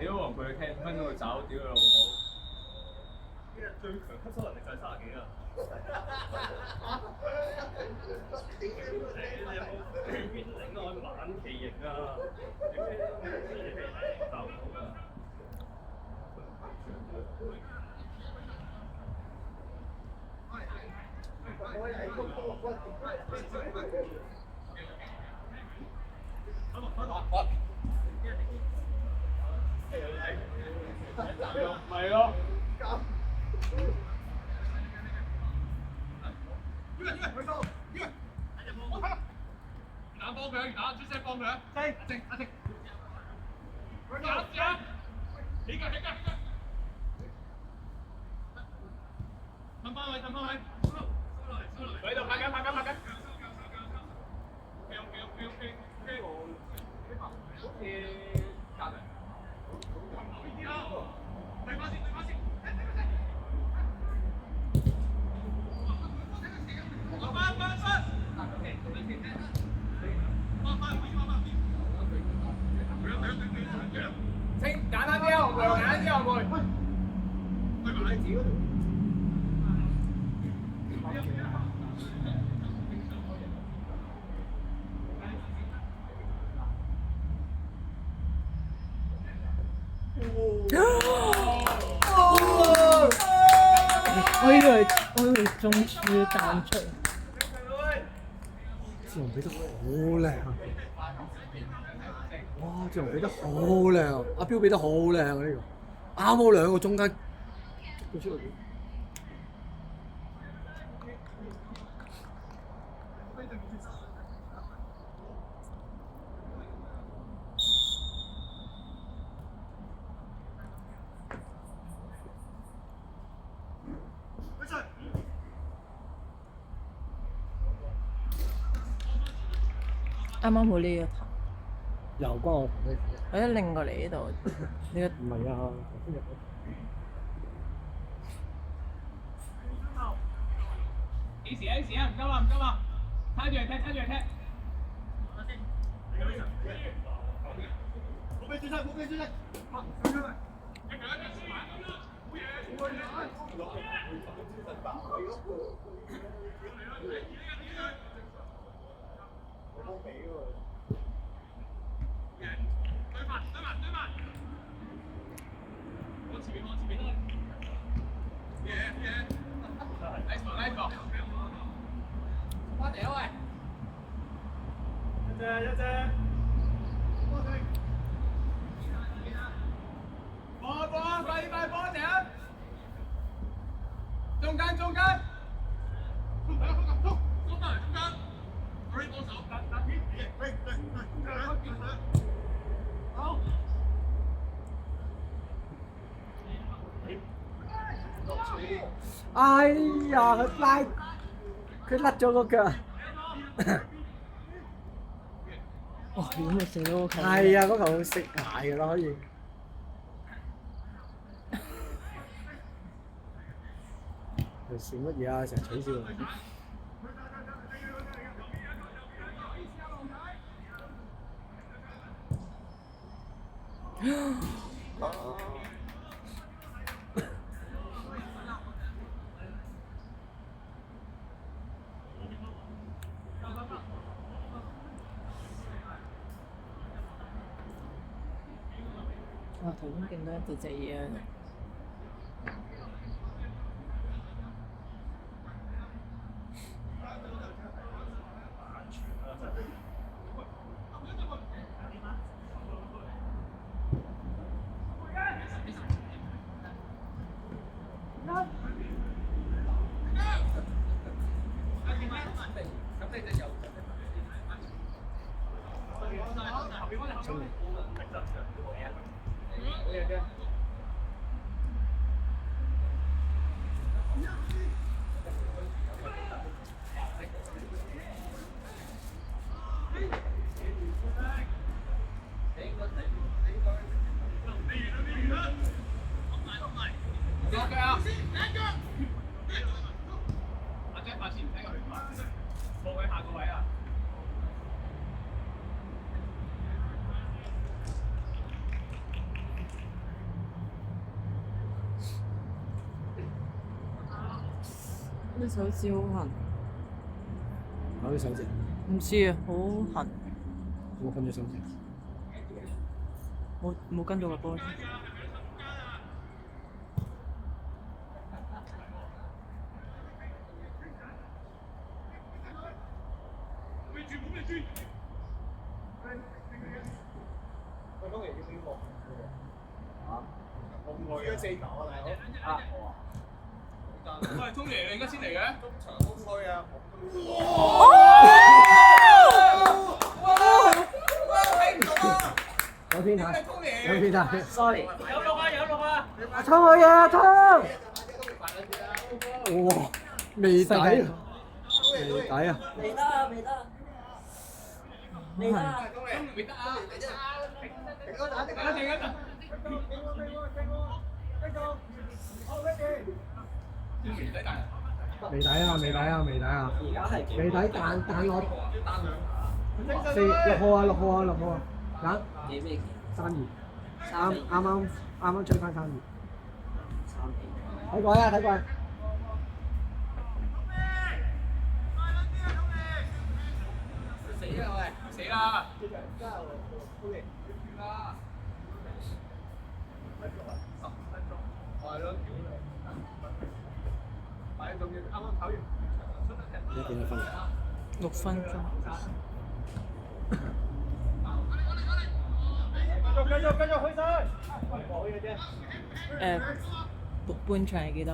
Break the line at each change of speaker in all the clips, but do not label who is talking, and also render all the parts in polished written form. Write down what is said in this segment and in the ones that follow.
屌黃佢聽5分鐘就走，屌佢老母！
呢日最強吸收能力就係30幾啊！你有冇邊領我晚期型啊？
咪咯。
打幫佢，打出聲幫佢啊！阿正，打！起腳！褪翻位，收落嚟！
喺度拍緊。好似隔離。
對翻先！
清簡單啲啊，黃簡單啲啊，黃梅。
我以為中柱彈出。
志龍俾得好靚啊！哇！志龍俾得好靚啊！阿彪俾得好靚啊！呢個啱好兩個中間捉到出嚟。
啱啱好呢一頭，
又關我同你
我一擰過嚟呢度，呢個
唔係啊！頭先入
幾時啊？唔急啊！睇住嚟踢。
冇俾轉身！一隻，
快波頂！中間，
好。
哎呀！佢甩咗個腳。
哇！點會射到嗰球？
係啊，嗰球食鞋㗎啦，可以。佢笑乜嘢啊？成日取笑我。
哇！頭先見到一隻嘢啊！隻手指好痕，
搞啲手指，
唔知啊，好痕，
我跟住手指。
冇跟到個波。
4球啊，大佬。
喂，通爺，你而家先嚟嘅？
中場空虛啊！
有偏睇，有偏睇。Sorry。
有落啊，有落啊！
阿聰好嘢啊，聰！哇，未底啊，未底啊！
未得啊，未得啊，未得啊！
未得啊！
停嗰陣，停嗰陣，停嗰陣。
未底啊，未底啊，未底啊！
而家係
未底彈落6號啊，6號啊，6號啊，揀
幾咩
32，
三
啱追翻32。
3
睇過啊，睇過。
死啦！
而家幾多分
6分鐘。
繼續去晒。
半場係幾多？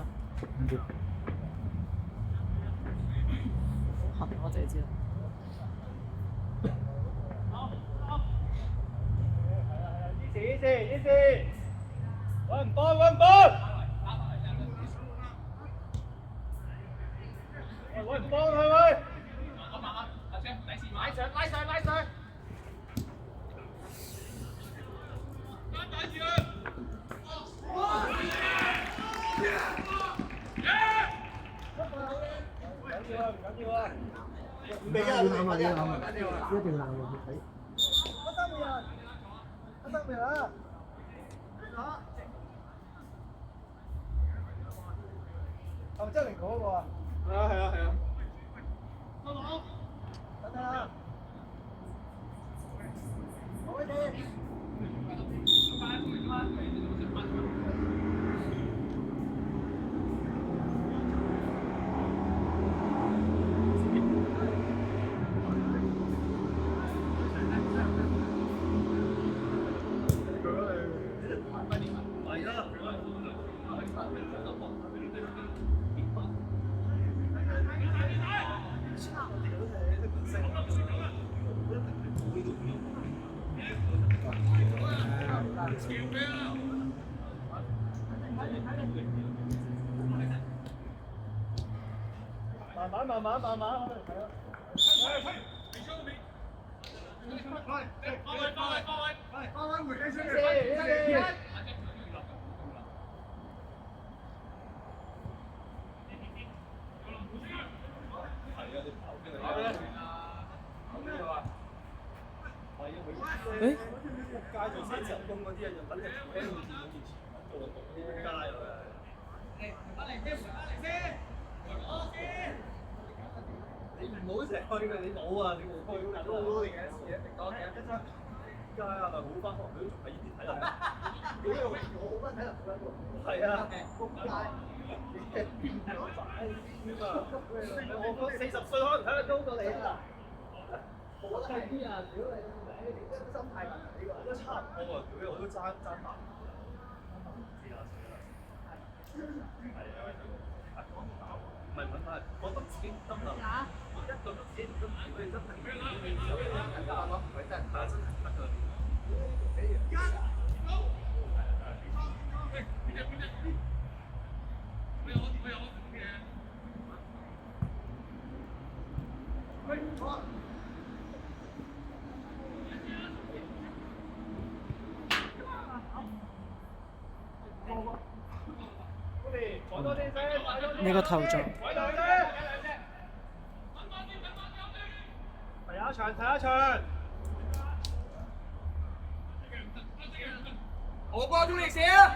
痕我就係知啦。
easy，揾波！揾波係咪？拉上！唔俾啊！
一定冷喎，一定冷喎，睇。
得未啊？係咪真係嗰個啊？係啊。等啊！好啲。慢慢。
誒？
街做寫字樓工嗰啲啊，就等隻喺電腦面前做仆街啊！你唔好成日去㗎，你冇啊！你冇去㗎，都好多嘢事嘅，定多嘅。街啊，咪好翻學，佢都仲喺呢邊睇啦。我好翻睇啦，係啊，仆街！我40歲可能睇得高過你啊！我係啲啊，屌你！心態問題呢個都差唔多啊！屌我都爭埋。唔係問題，覺得自己得啦。我一覺得自己唔得，佢真係佢真係得㗎。
你個頭像。
睇一場。
我幫中力射啊！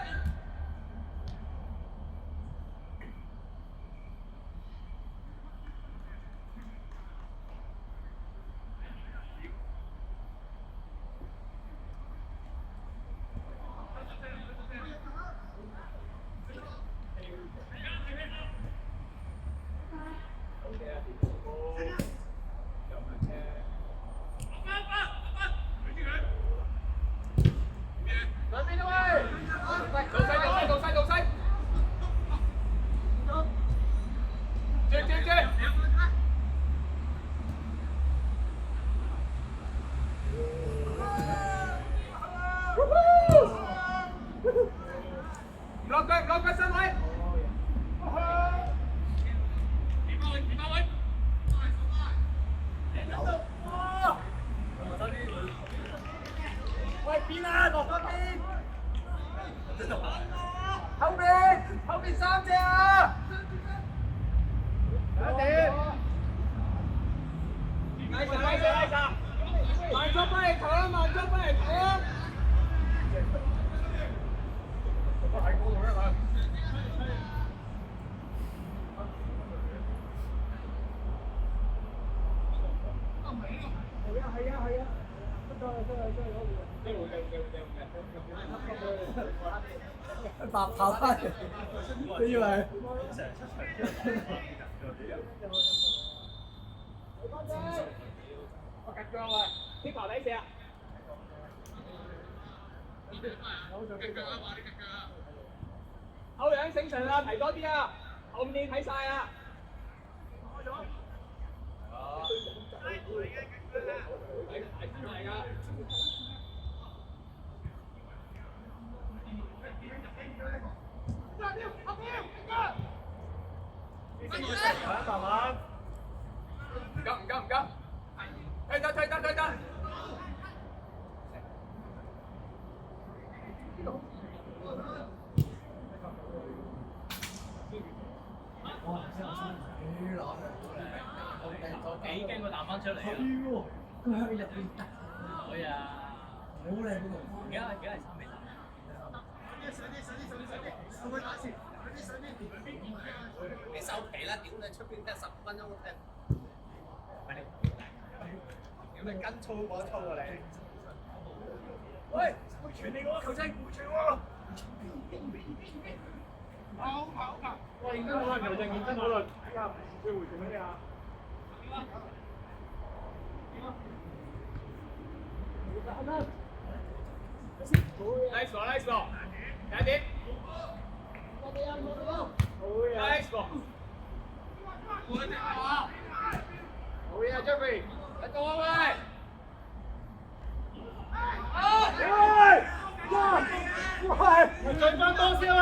喂邊啊？落咗邊？後邊3隻啊！一點。慢速翻嚟投啦！慢速翻嚟投啦！
白跑翻嚟，你以為？
我夾腳啊！啲球底射啊！後仰醒神啊！提多啲啊！後面睇晒啊！
慢慢。
唔急，推得。
我幾驚佢彈翻出嚟啊！
佢喺入邊打，
會啊！
好靚嗰度。
幾係3比3。
你收皮啦！屌你出邊得15分鐘都踢。屌你跟操嗰操啊你！喂，傳你嗰個球真係唔會傳喎！
喂，認真討論球證，認真討論。睇下會回傳咩啊？Nice ball，第一點。Nice ball。好嘢 ，Jeffrey，得到啊喂！喂，進翻多先喂！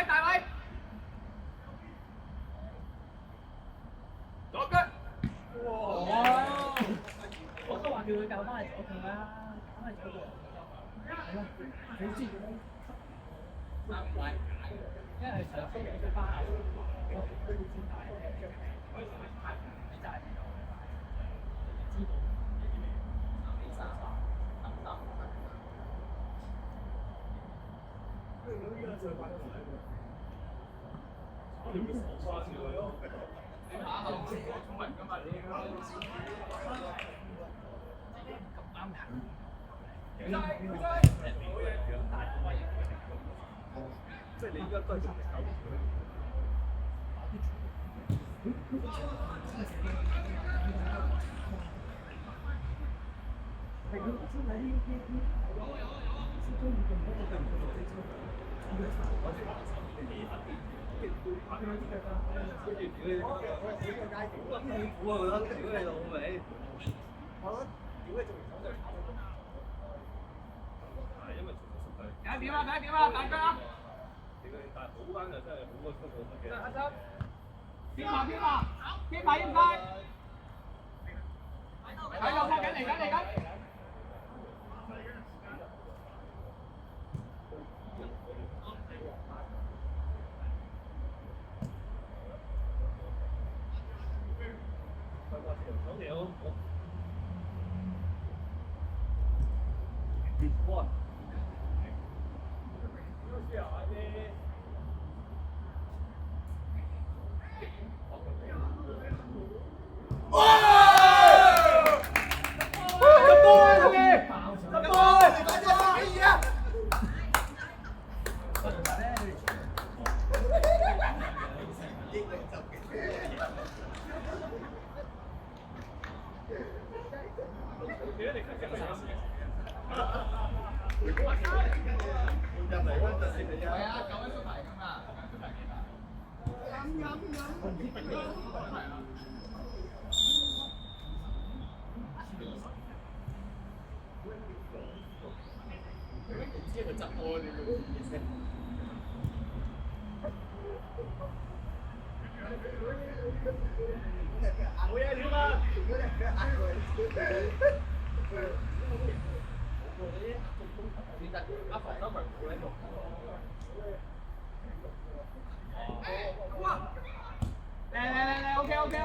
大位！左腳！哇！
我都話叫佢救翻嚟左腳啦，翻嚟左腳。係咯，你知嘅。因為上週嘅花牛，我都要先打，你就係知道。咁啱
即係你而家都係做9條。我覺得屌你老味，我覺得屌你做完手就係因為
第一點啊！第一點啊！大腳啊！
但係好翻就真係好過出到得嘅。
阿生，偏埋偏埋，偏埋應該。喺度拍緊嚟緊嚟緊。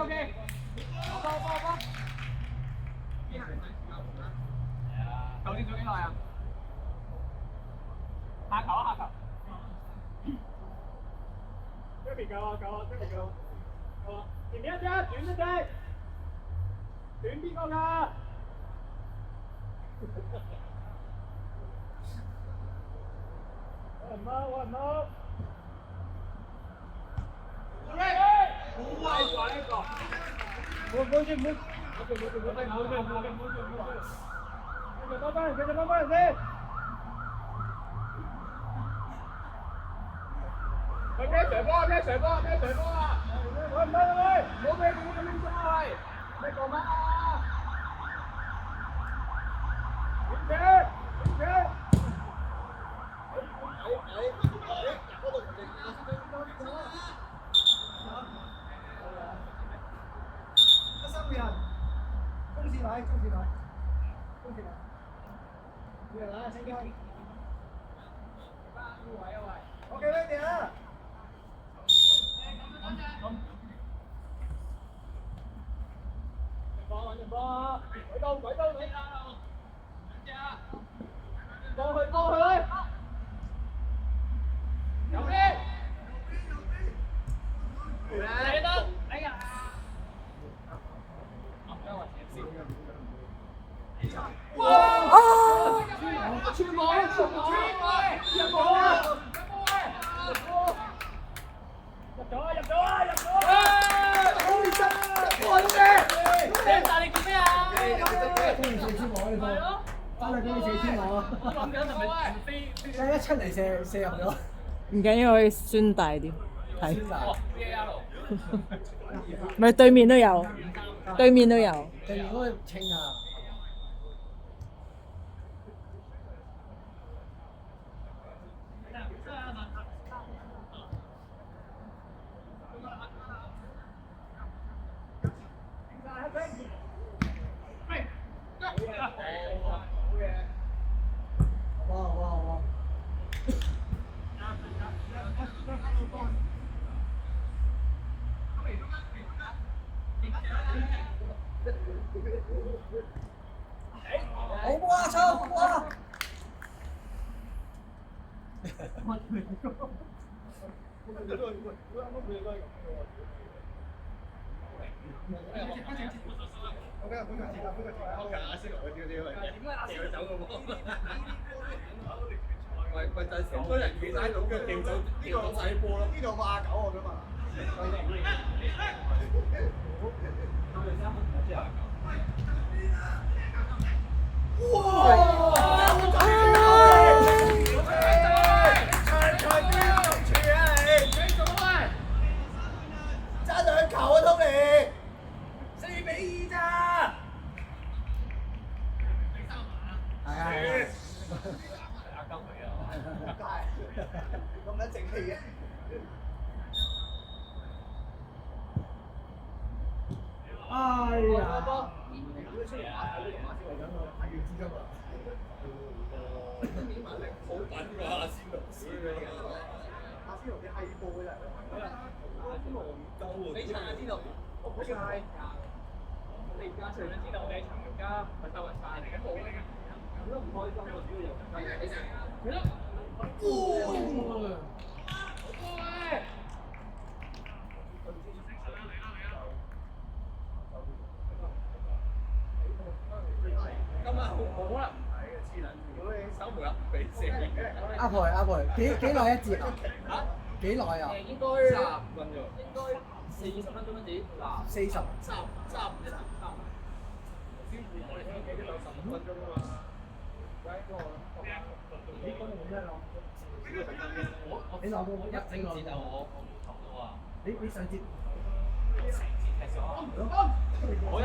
OK，頭先做幾耐啊？下球啊下球！呢邊夠啊夠啊，呢邊夠啊！前面一隻，短一隻，短邊個㗎？我唔撈，我唔撈。哇！呢個，冇住，繼續翻先。喂，咩上波啊？喂，唔得，冇咩咁樣做啊！你講乜啊？點？OK， ready 啊！入波，鬼刀，你啊！過去，右邊，嚟得，哎呀！哇！穿網啊！入咗啊！好意思啊！我嘅，你大力做咩啊？係咯，
翻嚟俾你4天我。
我諗緊係咪飛？
一出嚟射入咗。
唔緊要，可以酸大啲，睇。
哦，VAR。
唔係對面都有，對面都有。
對面嗰個清啊！哇！好波啊！抽好波啊！
阿仙奴嗰啲掉走個波。咪就係成堆人企晒喺度，跟住掉走晒啲波咯。呢度有冇亞九我想問。爭兩球啊，Tony！ 4-2咋？係啊，交佢啊！咁撚正氣嘅。
哎呀！
好品㗎阿仙奴，阿仙奴啲閪波嘅真係，阿仙奴唔夠喎，你查下仙奴，我好似係，你而家除咗知道你陳玉嘉咪周圍晒嚟嘅冇嘅，咁都唔開心喎，主要又係咯，今晚好啦。
阿培，幾耐一節啊？
嚇？
幾耐啊？
應該30分啫喎。應該40分鐘一節。嗱
40。
35一節。我哋聽幾都有15分鐘啊嘛。
你講冇咩咯？你攞過一整節就我投到啊！你上節成節踢咗啊？
好嘅。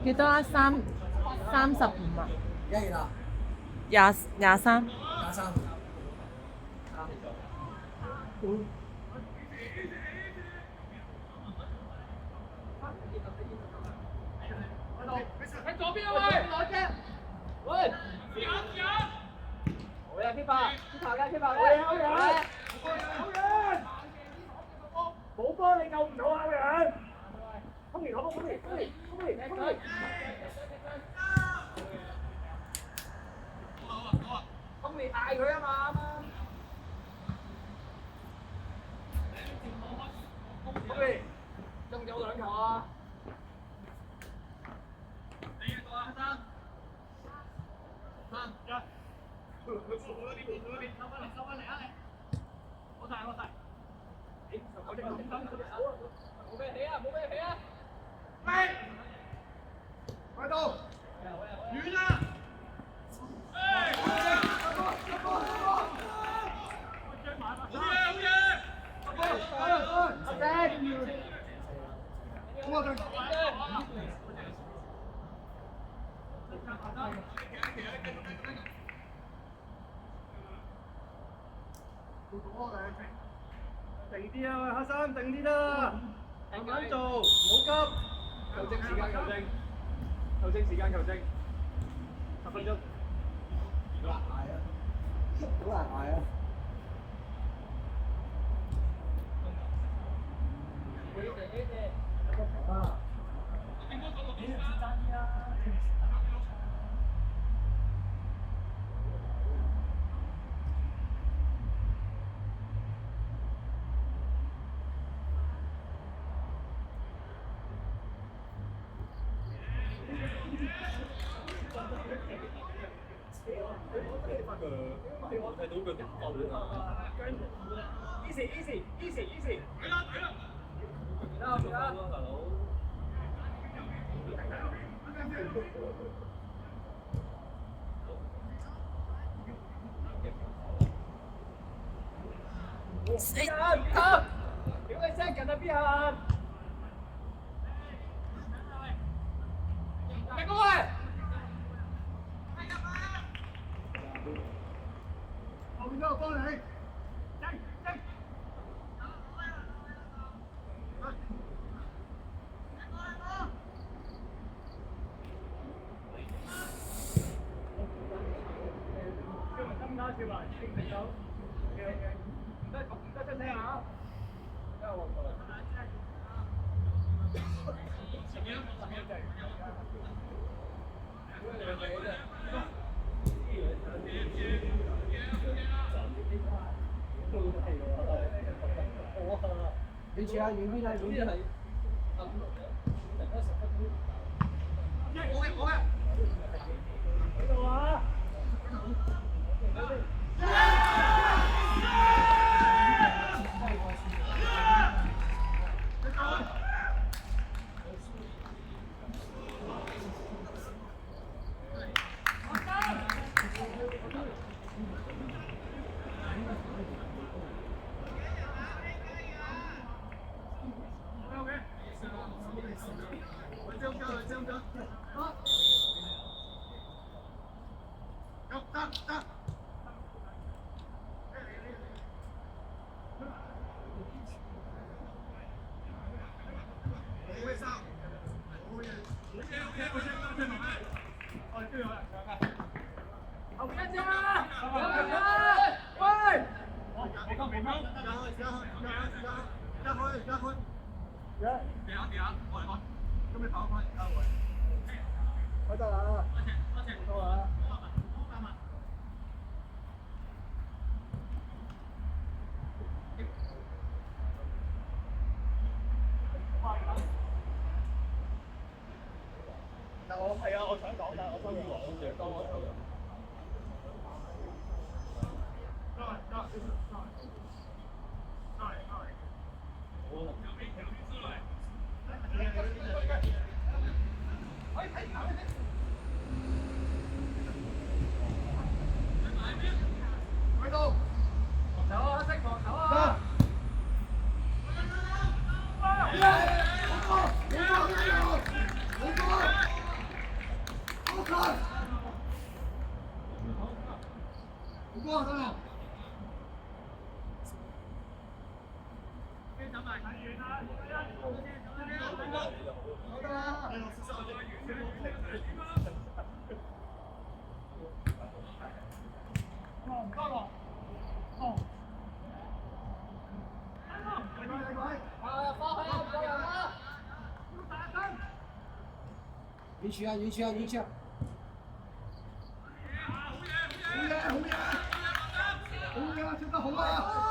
幾多啊？35啊？
一月啦
23。
23。
喺左邊啊喂！攞隻，喂！好呀，keep 嘅，keep 嘅，好人，冇波你救唔到啊，好人！空年好波，空年，空年嗌佢啊嘛，空年，仲有2球啊！快到！遠啊！定啲啊，喂，黑衫，定啲啦，慢慢做，唔好急。球證時間，球證時間，10分鐘。
好難捱啊！好難捱啊！easy。
死！
屌你聲近啊邊下？明哥喂！後面嗰個幫你。唔得出聲啊！
遠處啊，遠邊啊，遠邊啊！
我想講，但係我收住我就當我投入。遠處啊，遠處啊，遠處啊！好做得好啊！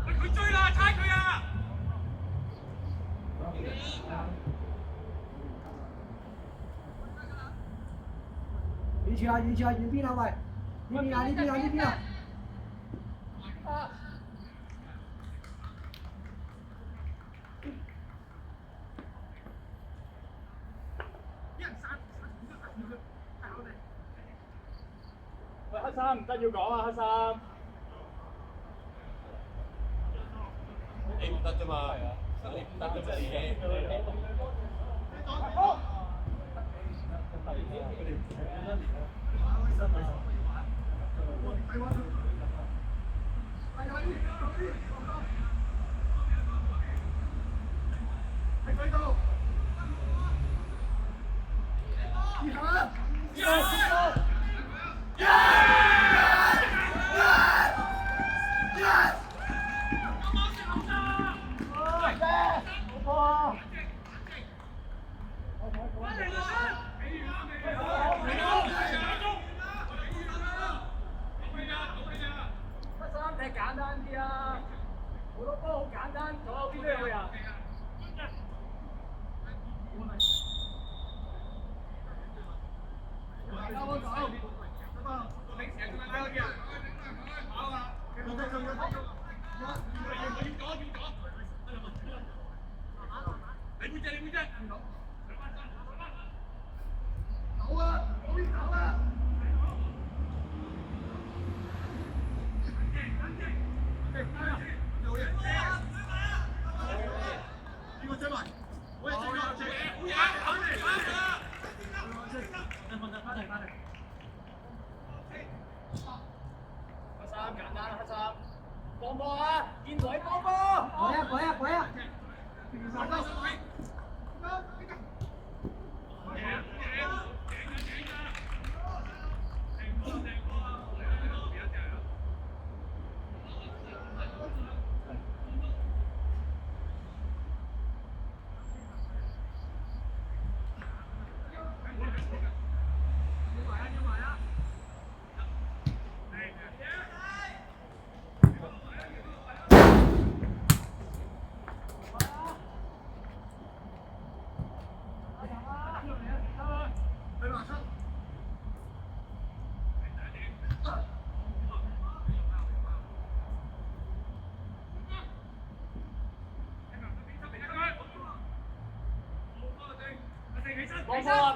佢追啦，猜佢啊！
遠處啊，遠處啊，遠邊啊，喂！呢邊啊，呢邊啊，呢邊啊！
喂，黑衫唔得要講啊，黑衫。
你唔得啫嘛，你唔得嘅啫已經。
簡單啲啊！好多波好簡單，左右邊都有人。
放波啊！見位放波。
改啊！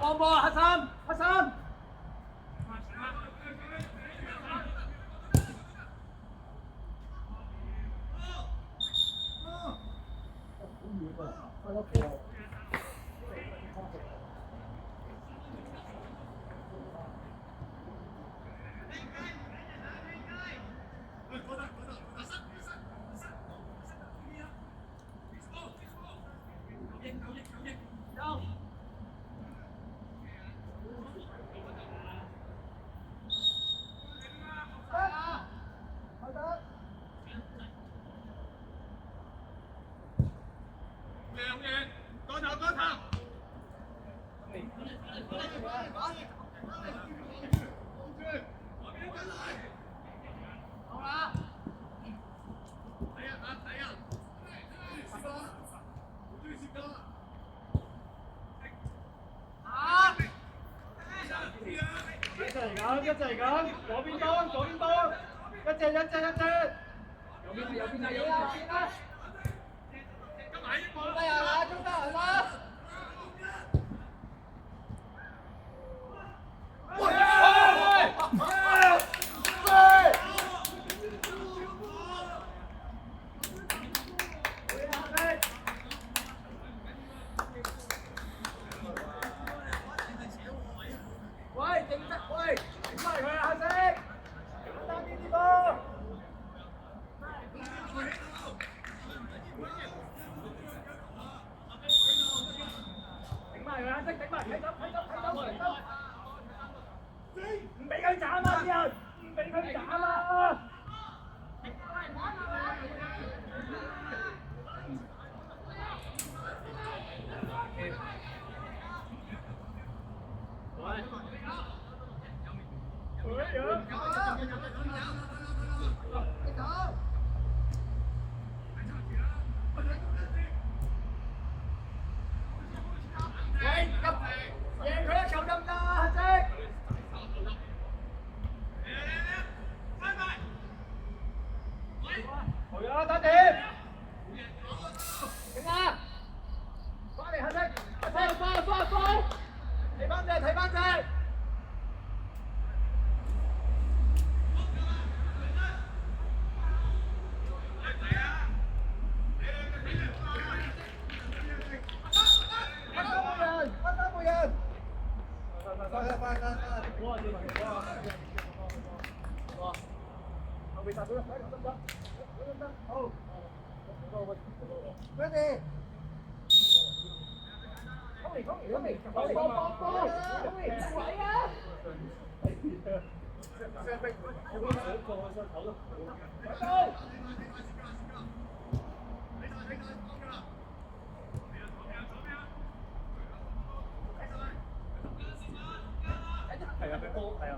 放波啊！黑心。一隻嚟咁，左邊當，一隻。右邊啊！中得人啦！唔俾佢斬啊！啲人唔俾佢斬啊！贏佢一球得唔得啊？黑色。好呀，打點。點啊？翻嚟黑色，翻！睇翻隻。冇人。後備殺到啦，得，好。Ready。係啊，佢波係啊，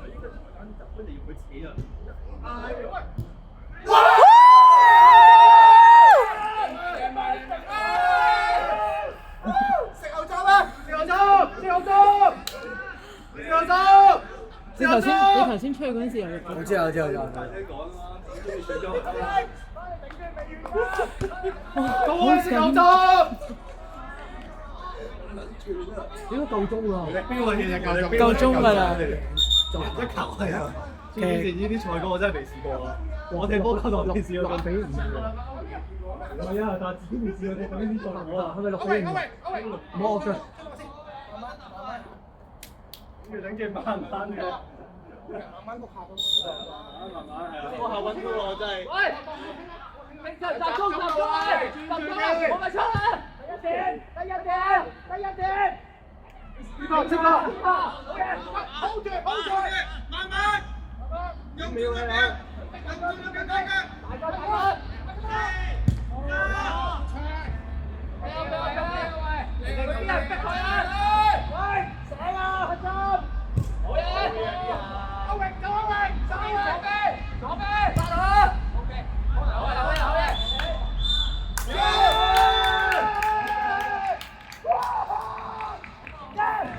佢應該台單就一定要佢扯啊！食牛粥啊！
你頭先吹嗰陣時有冇？
我知。
大聲講啦，中意水粥。
好食牛
粥。
應該夠鐘啦。
邊個日
夠鐘㗎啦。
一球係啊！之前呢啲賽果我真係未試過啊！我踢波嗰度未試過咁比唔係啊，但係自己未試過踢咁呢啲賽果啊！係咪6比5？唔好惡嘅。要等佢慢嘅。慢慢個下都慢慢係啊，個下穩到我真係。
喂，你集中，我咪出啦！第一點，
呢個識啦。
hold 住，慢慢，用秒嘅你，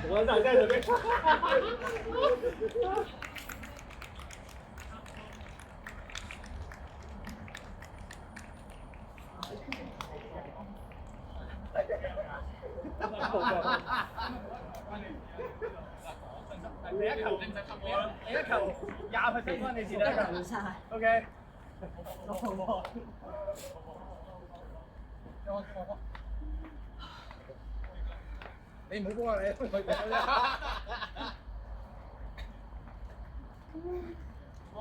我真係準備。你一球20%關你事啦。OK。你唔好幫啊你！哇！